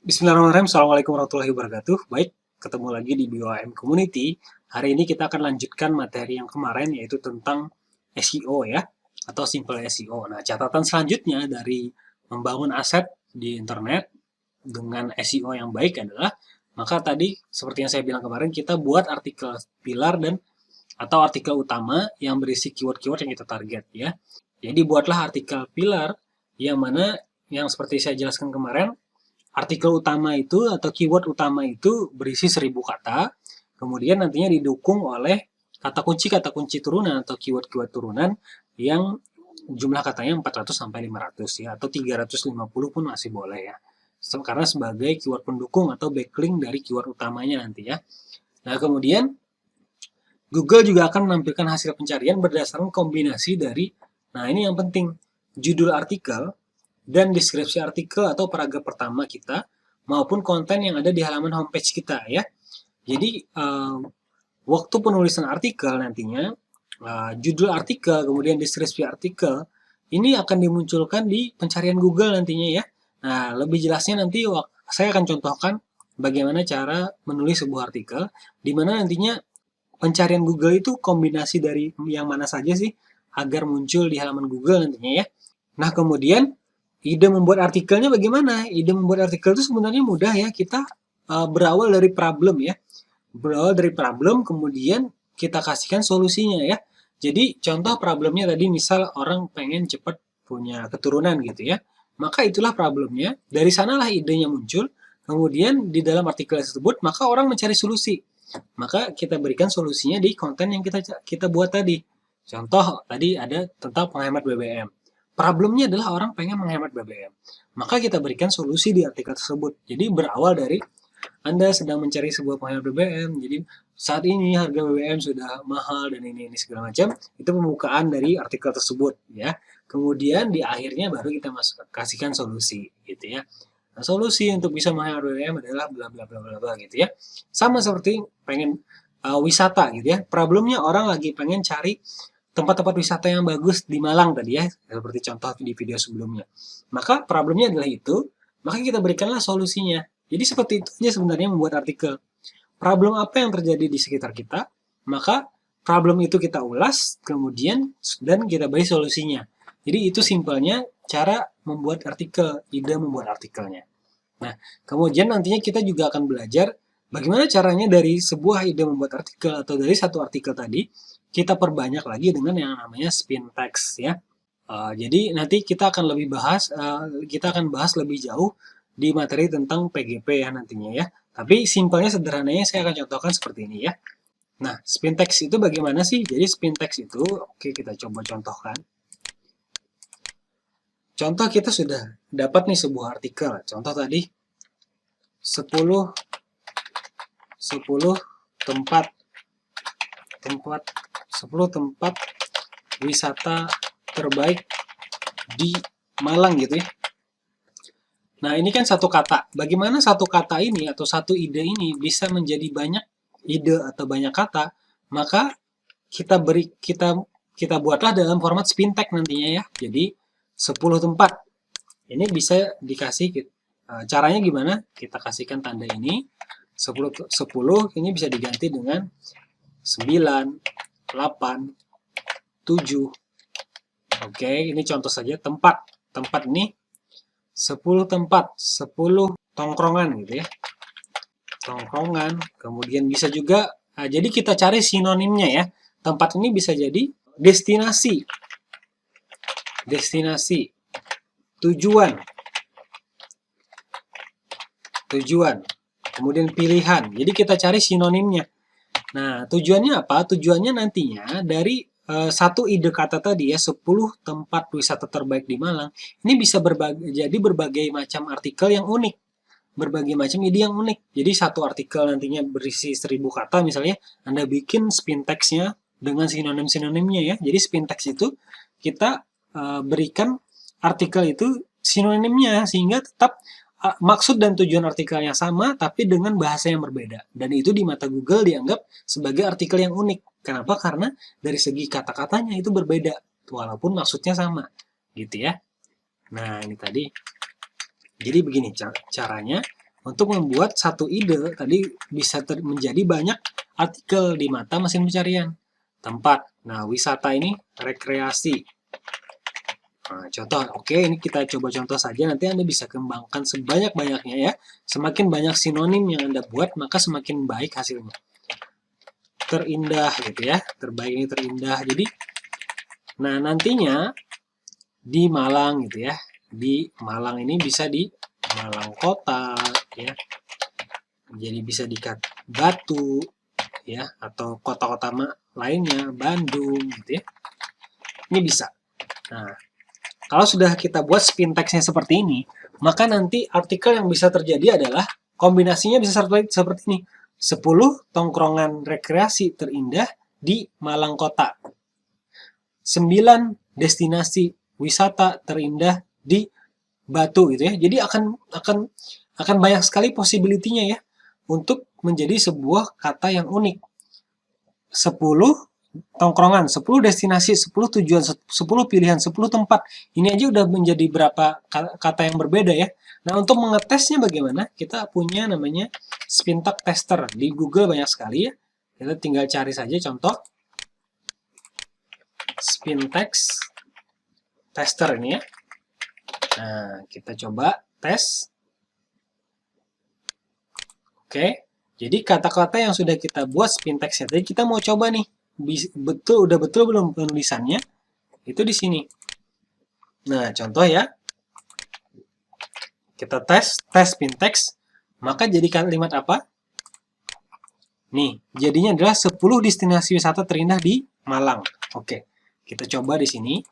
Bismillahirrahmanirrahim. Assalamualaikum warahmatullahi wabarakatuh. Baik, ketemu lagi di BOAM Community. Hari ini kita akan lanjutkan materi yang kemarin, yaitu tentang SEO ya, atau simple SEO. Nah, catatan selanjutnya dari membangun aset di internet dengan SEO yang baik adalah, maka tadi seperti yang saya bilang kemarin, kita buat artikel pilar dan atau artikel utama yang berisi keyword-keyword yang kita target ya. Jadi buatlah artikel pilar yang mana yang seperti saya jelaskan kemarin, artikel utama itu atau keyword utama itu berisi 1000 kata, kemudian nantinya didukung oleh kata kunci turunan atau keyword-keyword turunan yang jumlah katanya 400 sampai 500 ya, atau 350 pun masih boleh ya. Karena sebagai keyword pendukung atau backlink dari keyword utamanya nanti ya. Nah, kemudian Google juga akan menampilkan hasil pencarian berdasarkan kombinasi dari, nah ini yang penting, judul artikel dan deskripsi artikel atau paragraf pertama kita maupun konten yang ada di halaman homepage kita ya. Jadi waktu penulisan artikel nantinya judul artikel kemudian deskripsi artikel ini akan dimunculkan di pencarian Google nantinya ya. Nah, lebih jelasnya nanti saya akan contohkan bagaimana cara menulis sebuah artikel di mana nantinya pencarian Google itu kombinasi dari yang mana saja sih agar muncul di halaman Google nantinya ya. Nah, kemudian ide membuat artikelnya bagaimana? Ide membuat artikel itu sebenarnya mudah ya. Kita berawal dari problem ya. Berawal dari problem, kemudian kita kasihkan solusinya ya. Jadi contoh problemnya tadi misal orang pengen cepat punya keturunan gitu ya. Maka itulah problemnya. Dari sanalah idenya muncul. Kemudian di dalam artikel tersebut maka orang mencari solusi. Maka kita berikan solusinya di konten yang kita buat tadi. Contoh tadi ada tentang penghemat BBM. Problemnya adalah orang pengen menghemat BBM. Maka kita berikan solusi di artikel tersebut. Jadi berawal dari Anda sedang mencari sebuah penghemat BBM. Jadi saat ini harga BBM sudah mahal dan ini segala macam. Itu pembukaan dari artikel tersebut ya. Kemudian di akhirnya baru kita kasihkan solusi gitu ya. Nah, solusi untuk bisa menghemat BBM adalah bla bla bla bla bla gitu ya. Sama seperti pengen wisata gitu ya. Problemnya orang lagi pengen cari tempat-tempat wisata yang bagus di Malang tadi ya, seperti contoh di video sebelumnya. Maka problemnya adalah itu, maka kita berikanlah solusinya. Jadi seperti itu aja sebenarnya membuat artikel. Problem apa yang terjadi di sekitar kita, maka problem itu kita ulas, kemudian dan kita beri solusinya. Jadi itu simpelnya cara membuat artikel, ide membuat artikelnya. Nah, kemudian nantinya kita juga akan belajar bagaimana caranya dari sebuah ide membuat artikel atau dari satu artikel tadi, kita perbanyak lagi dengan yang namanya spin text ya. Jadi nanti kita akan bahas lebih jauh di materi tentang PGP ya nantinya ya. Tapi simpelnya sederhananya saya akan contohkan seperti ini ya. Nah, spin text itu bagaimana sih? Jadi spin text itu, oke kita coba contohkan. Contoh kita sudah dapat nih sebuah artikel. Contoh tadi 10 tempat 10 tempat wisata terbaik di Malang gitu ya. Nah, ini kan satu kata. Bagaimana satu kata ini atau satu ide ini bisa menjadi banyak ide atau banyak kata? Maka kita buatlah dalam format spin text nantinya ya. Jadi 10 tempat. Ini bisa dikasih caranya gimana? Kita kasihkan tanda ini 10 ini bisa diganti dengan 9, 8, 7. Oke, ini contoh saja tempat. Tempat ini 10 tempat, 10 tongkrongan gitu ya. Tongkrongan, kemudian bisa juga, jadi kita cari sinonimnya ya. Tempat ini bisa jadi destinasi. Destinasi. Tujuan. Tujuan. Kemudian pilihan. Jadi kita cari sinonimnya. Nah, tujuannya apa? Tujuannya nantinya dari satu ide kata tadi ya, 10 tempat wisata terbaik di Malang, ini bisa jadi berbagai macam artikel yang unik. Berbagai macam ide yang unik. Jadi satu artikel nantinya berisi 1000 kata misalnya, Anda bikin spin text-nya dengan sinonim-sinonimnya ya. Jadi spin text itu kita berikan artikel itu sinonimnya sehingga tetap maksud dan tujuan artikelnya sama tapi dengan bahasa yang berbeda. Dan itu di mata Google dianggap sebagai artikel yang unik. Kenapa? Karena dari segi kata-katanya itu berbeda walaupun maksudnya sama. Gitu ya. Nah, ini tadi. Jadi begini caranya. untuk membuat satu ide tadi bisa menjadi banyak artikel di mata mesin pencarian. Tempat, nah wisata ini rekreasi. Nah, contoh, oke, ini kita coba contoh saja, nanti Anda bisa kembangkan sebanyak-banyaknya ya. Semakin banyak sinonim yang Anda buat, maka semakin baik hasilnya. Terindah gitu ya, terbaik ini terindah. Jadi, nah nantinya di Malang gitu ya, di Malang ini bisa di Malang Kota ya, jadi bisa di Batu ya, atau kota-kota lainnya, Bandung gitu ya, ini bisa. Nah, kalau sudah kita buat spin text-nya seperti ini, maka nanti artikel yang bisa terjadi adalah kombinasinya bisa seperti ini. 10 tongkrongan rekreasi terindah di Malang Kota. 9 destinasi wisata terindah di Batu gitu ya. Jadi akan banyak sekali possibility-nya ya untuk menjadi sebuah kata yang unik. 10 tongkrongan, 10 destinasi, 10 tujuan, 10 pilihan, 10 tempat. Ini aja udah menjadi berapa kata yang berbeda ya. Nah, untuk mengetesnya bagaimana? Kita punya namanya Spintax Tester. Di Google banyak sekali ya. Kita tinggal cari saja contoh Spintax Tester ini ya. Nah, kita coba tes. Oke, jadi kata-kata yang sudah kita buat spintax-nya tadi kita mau coba nih. Udah betul belum penulisannya? Itu di sini. Nah, contoh ya. Kita tes spintax. Maka jadi kalimat apa? Nih, jadinya adalah 10 destinasi wisata terindah di Malang. Oke, kita coba di sini.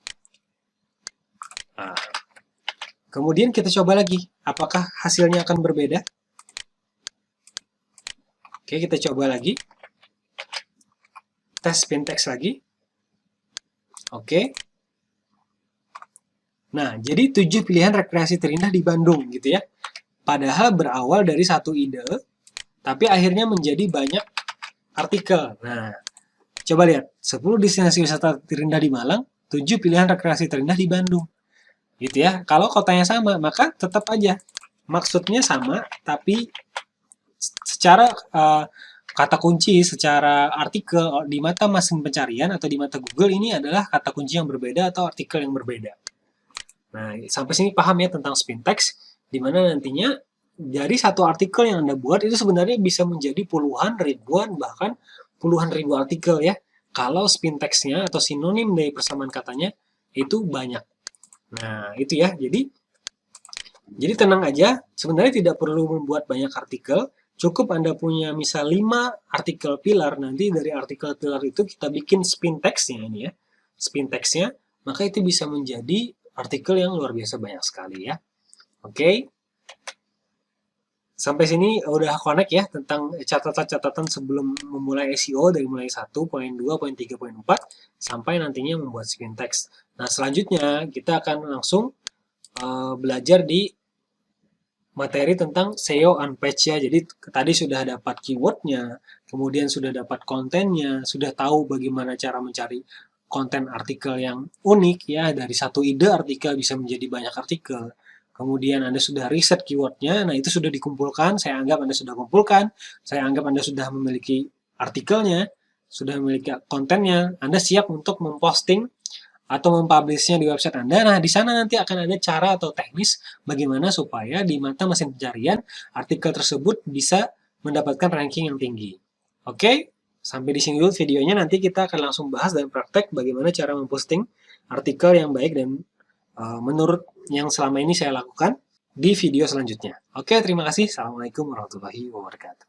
Nah, kemudian kita coba lagi. Apakah hasilnya akan berbeda? Oke, kita coba lagi. Tes spintax lagi. Oke. Nah, jadi 7 pilihan rekreasi terindah di Bandung gitu ya. Padahal berawal dari satu ide, tapi akhirnya menjadi banyak artikel. Nah, coba lihat. 10 destinasi wisata terindah di Malang, 7 pilihan rekreasi terindah di Bandung. Gitu ya. Kalau kotanya sama, maka tetap aja. Maksudnya sama, tapi secara kata kunci, secara artikel di mata mesin pencarian atau di mata Google ini adalah kata kunci yang berbeda atau artikel yang berbeda. Nah, sampai sini paham ya tentang spintax, di mana nantinya dari satu artikel yang Anda buat itu sebenarnya bisa menjadi puluhan, ribuan, bahkan puluhan ribu artikel ya. Kalau spintax-nya atau sinonim dari persamaan katanya itu banyak. Nah, itu ya. Jadi tenang aja, sebenarnya tidak perlu membuat banyak artikel, cukup Anda punya misal 5 artikel pilar, nanti dari artikel pilar itu kita bikin spin text-nya ini ya. Spin text-nya, maka itu bisa menjadi artikel yang luar biasa banyak sekali ya. Oke. Sampai sini udah connect ya tentang catatan-catatan sebelum memulai SEO dari mulai 1, poin 2, poin 3, poin 4 sampai nantinya membuat spin text. Nah, selanjutnya kita akan langsung belajar di materi tentang SEO Unpatched ya. Jadi tadi sudah dapat keywordnya, kemudian sudah dapat kontennya, sudah tahu bagaimana cara mencari konten artikel yang unik ya. Dari satu ide artikel bisa menjadi banyak artikel. Kemudian Anda sudah riset keywordnya, nah itu sudah dikumpulkan, saya anggap Anda sudah kumpulkan, saya anggap Anda sudah memiliki artikelnya, sudah memiliki kontennya, Anda siap untuk memposting atau mempublishnya di website Anda. Nah, di sana nanti akan ada cara atau teknis bagaimana supaya di mata mesin pencarian artikel tersebut bisa mendapatkan ranking yang tinggi. Oke, sampai di sini dulu videonya. Nanti kita akan langsung bahas dan praktek bagaimana cara memposting artikel yang baik dan menurut yang selama ini saya lakukan di video selanjutnya. Oke, terima kasih. Assalamualaikum warahmatullahi wabarakatuh.